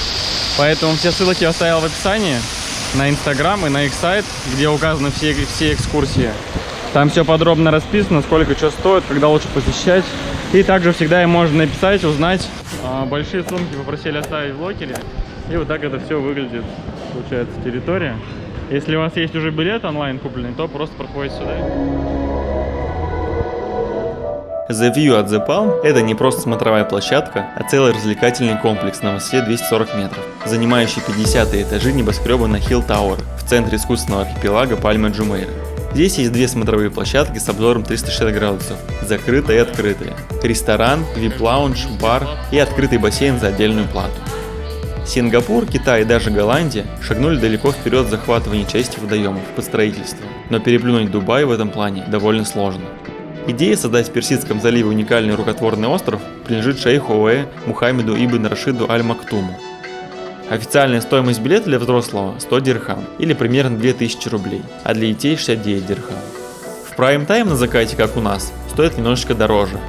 Поэтому все ссылки я оставил в описании на Инстаграм и на их сайт, где указаны все экскурсии. Там все подробно расписано, сколько что стоит, когда лучше посещать. И также всегда им можно написать, узнать. Большие сумки попросили оставить в локере. И вот так это все выглядит, получается, территория. Если у вас есть уже билет онлайн купленный, то просто проходите сюда. The View at the Palm – это не просто смотровая площадка, а целый развлекательный комплекс на высоте 240 метров, занимающий 50 этажи небоскреба на Hill Tower в центре искусственного архипелага Пальма-Джумейра. Здесь есть две смотровые площадки с обзором 360 градусов, закрытая и открытая, ресторан, VIP-лаунж, бар и открытый бассейн за отдельную плату. Сингапур, Китай и даже Голландия шагнули далеко вперед в захватывании части водоемов под строительство, но переплюнуть Дубай в этом плане довольно сложно. Идея создать в Персидском заливе уникальный рукотворный остров принадлежит шейху ОАЭ Мухаммеду ибн Рашиду Аль-Мактуму. Официальная стоимость билета для взрослого 100 дирхам или примерно 2000 рублей, а для детей 69 дирхам. В Prime Time на закате, как у нас, стоит немножечко дороже.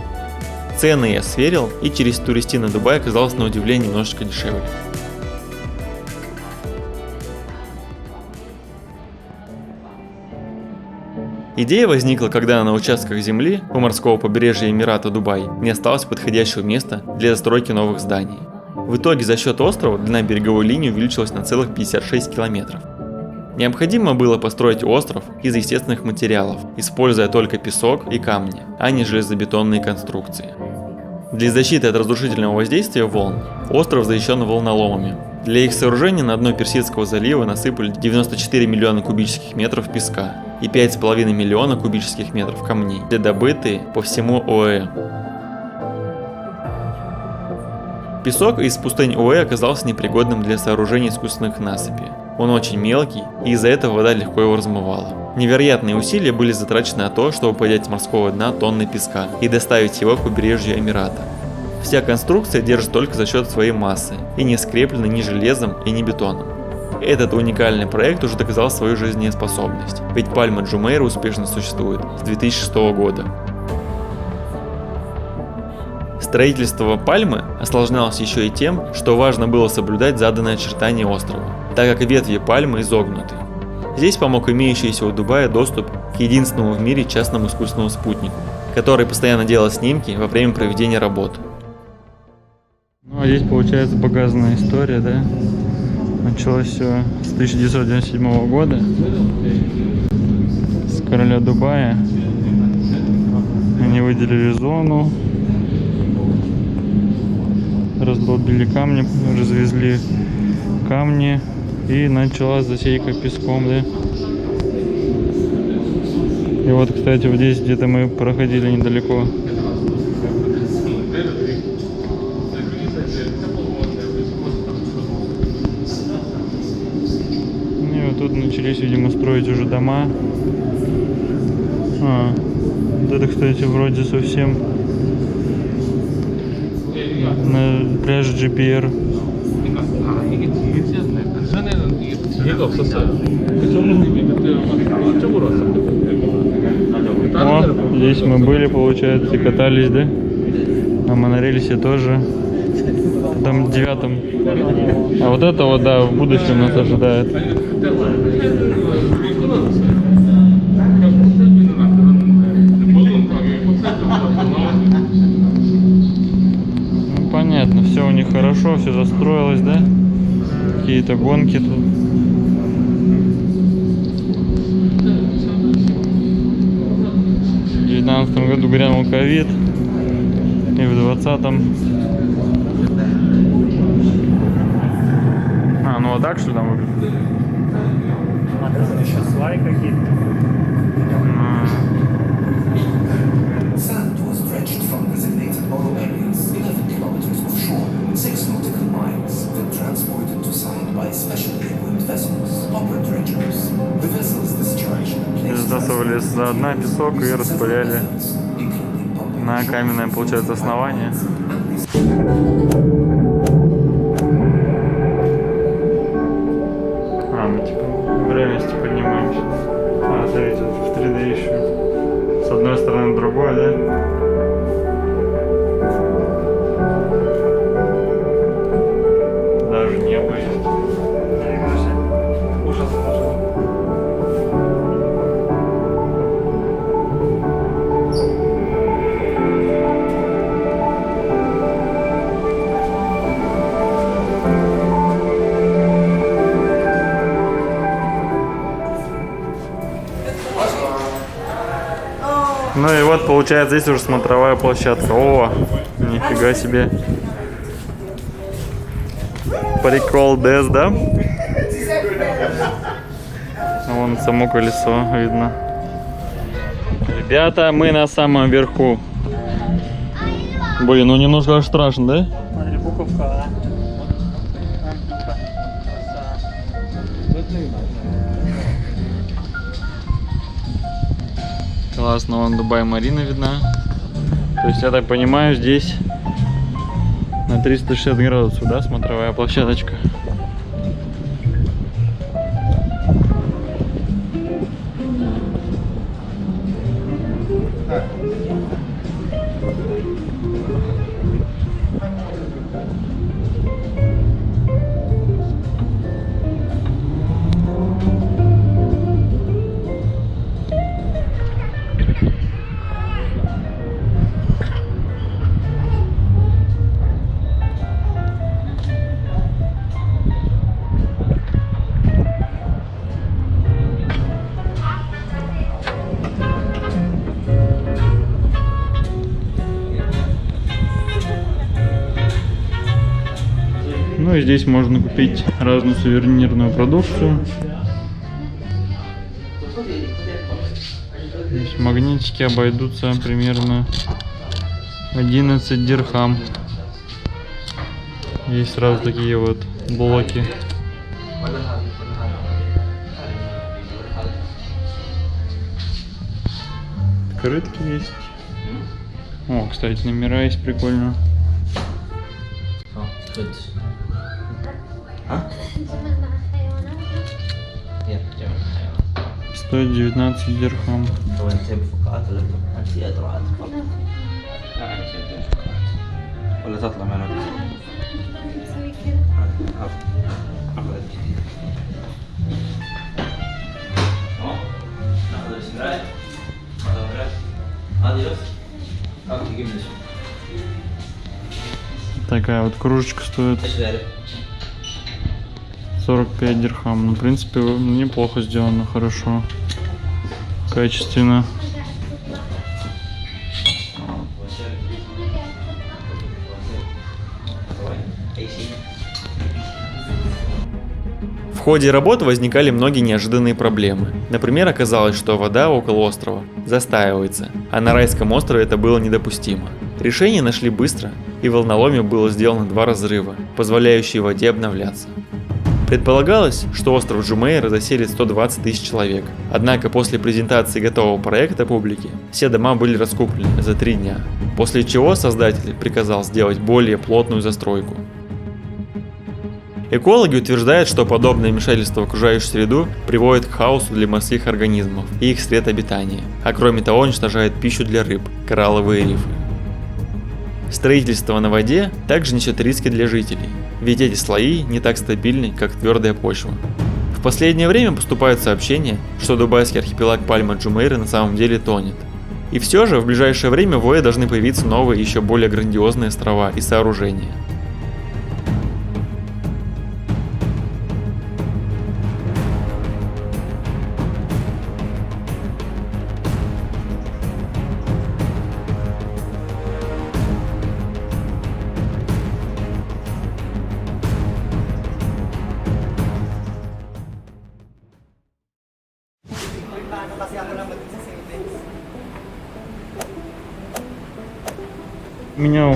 Цены я сверил, и через Туристина Дубай оказалось на удивление немножечко дешевле. Идея возникла, когда на участках земли у морского побережья Эмирата Дубай не осталось подходящего места для застройки новых зданий. В итоге за счет острова длина береговой линии увеличилась на целых 56 километров. Необходимо было построить остров из естественных материалов, используя только песок и камни, а не железобетонные конструкции. Для защиты от разрушительного воздействия волн остров защищен волноломами. Для их сооружения на дно Персидского залива насыпали 94 миллиона кубических метров песка и 5,5 миллиона кубических метров камней, добытые по всему ОАЭ. Песок из пустынь ОАЭ оказался непригодным для сооружения искусственных насыпей. Он очень мелкий, и из-за этого вода легко его размывала. Невероятные усилия были затрачены на то, чтобы поднять с морского дна тонны песка и доставить его к побережью Эмирата. Вся конструкция держит только за счет своей массы и не скреплена ни железом и ни бетоном. Этот уникальный проект уже доказал свою жизнеспособность, ведь Пальма-Джумейра успешно существует с 2006 года. Строительство Пальмы осложнялось еще и тем, что важно было соблюдать заданные очертания острова, так как ветви пальмы изогнуты. Здесь помог имеющийся у Дубая доступ к единственному в мире частному искусственному спутнику, который постоянно делал снимки во время проведения работ. Ну а здесь получается показанная история, да? Началось все с 1997 года, с короля Дубая. Они выделили зону, раздолбили камни, развезли камни, и началась засейка песком, да? И вот, кстати, вот здесь где-то мы проходили недалеко. И вот тут начались, видимо, строить уже дома. Вот это, кстати, вроде совсем на пляже GPR. О, здесь мы были, получается, и катались, да? На монорельсе тоже. Там 9-м. А вот это вот, да, в будущем нас ожидает. Ну, понятно, все у них хорошо, все застроилось, да? Какие-то гонки тут. В 2019 году грянул ковид, и в 2020. Ну а так что там выглядит? Еще сваи какие-то. 6 nautical miles, then transported to site by specially equipped vessels, hopper dredgers. The vessels discharged and placed Засовывали за дна песок и распыляли including pumping на каменное, получается, основание. А, мы типа время поднимаемся. А, смотрите, в 3D еще. С одной стороны другой, да? Даже небо есть. Ужас даже. Ну и вот получается здесь уже смотровая площадка. О, нифига себе. Прикол Дэс, да? Вон само колесо видно. Ребята, мы на самом верху. Блин, ну немножко аж страшно, да? Смотри, буковка, а? Классно, вон Дубай-Марина видна. То есть, я так понимаю, здесь на 360 градусов, да, смотровая площадочка. Ну и здесь можно купить разную сувенирную продукцию. Здесь магнитики обойдутся примерно 11 дирхам. Есть сразу такие вот блоки. Открытки есть. О, кстати, номера есть, прикольно. 119 дирхам. ولا تطلع معنا Такая вот кружечка стоит 45 дирхам. Ну, в принципе, неплохо сделано, хорошо, качественно. В ходе работы возникали многие неожиданные проблемы. Например, оказалось, что вода около острова застаивается, а на райском острове это было недопустимо. Решение нашли быстро, и в волноломе было сделано 2 разрыва, позволяющие воде обновляться. Предполагалось, что остров Джумейра заселит 120 тысяч человек, однако после презентации готового проекта публике все дома были раскуплены за 3 дня, после чего создатель приказал сделать более плотную застройку. Экологи утверждают, что подобное вмешательство в окружающую среду приводит к хаосу для морских организмов и их сред обитания, а кроме того уничтожает пищу для рыб, коралловые рифы. Строительство на воде также несет риски для жителей, ведь эти слои не так стабильны, как твердая почва. В последнее время поступают сообщения, что дубайский архипелаг Пальма Джумейры на самом деле тонет. И все же в ближайшее время в ОЭ должны появиться новые, еще более грандиозные острова и сооружения. Менял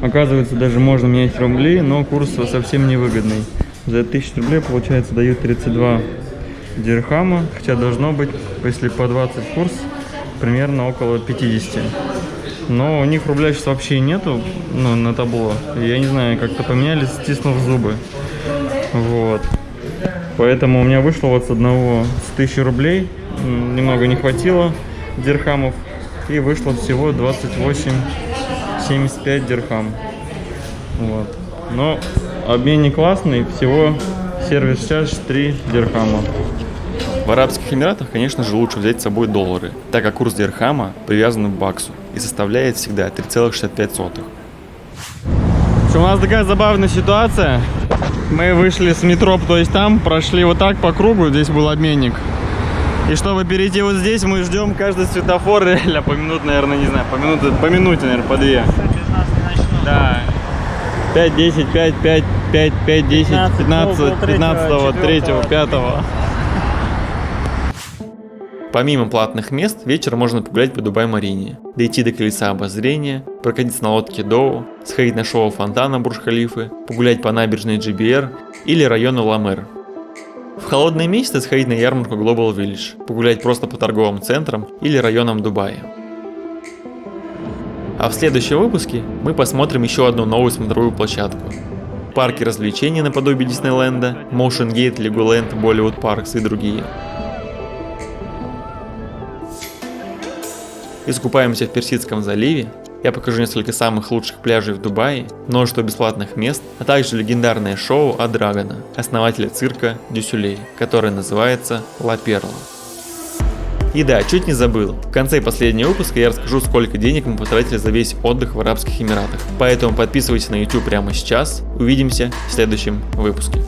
Оказывается, даже можно менять рубли, но курс совсем невыгодный. За 1000 рублей, получается, дают 32 дирхама, хотя должно быть, если по 20 курс, примерно около 50. Но у них рубля сейчас вообще нету, ну, на табло. Я не знаю, как-то поменяли, стиснув зубы. Вот. Поэтому у меня вышло вот с 1000 рублей, немного не хватило дирхамов, и вышло всего 28,75 дирхам. Вот. Но обменник классный, всего сервис-чардж 3 дирхама. В Арабских Эмиратах, конечно же, лучше взять с собой доллары, так как курс дирхама привязан к баксу и составляет всегда 3,65. У нас такая забавная ситуация. Мы вышли с метро, то есть там, прошли вот так по кругу, здесь был обменник. И чтобы перейти вот здесь, мы ждем каждый светофор реально по минут, наверное, не знаю, по минуте, наверное, по 2. Да. 5, 10, 5, 5, 5, 5, 10, 15, 15, 3, 5. Помимо платных мест, вечером можно погулять по Дубай-Марине, дойти до колеса обозрения, прокатиться на лодке Доу, сходить на шоу фонтана Бурдж-Халифы, погулять по набережной GBR или району Ла-Мер. В холодные месяцы сходить на ярмарку Global Village, погулять просто по торговым центрам или районам Дубая. А в следующем выпуске мы посмотрим еще одну новую смотровую площадку. Парки развлечений наподобие Диснейленда, Motion Gate, Legoland, Bollywood Parks и другие. Искупаемся в Персидском заливе, я покажу несколько самых лучших пляжей в Дубае, множество бесплатных мест, а также легендарное шоу от Драгона, основателя цирка Дю Солей, которое называется Ла Перла. И да, чуть не забыл, в конце последнего выпуска я расскажу, сколько денег мы потратили за весь отдых в Арабских Эмиратах. Поэтому подписывайтесь на YouTube прямо сейчас, увидимся в следующем выпуске.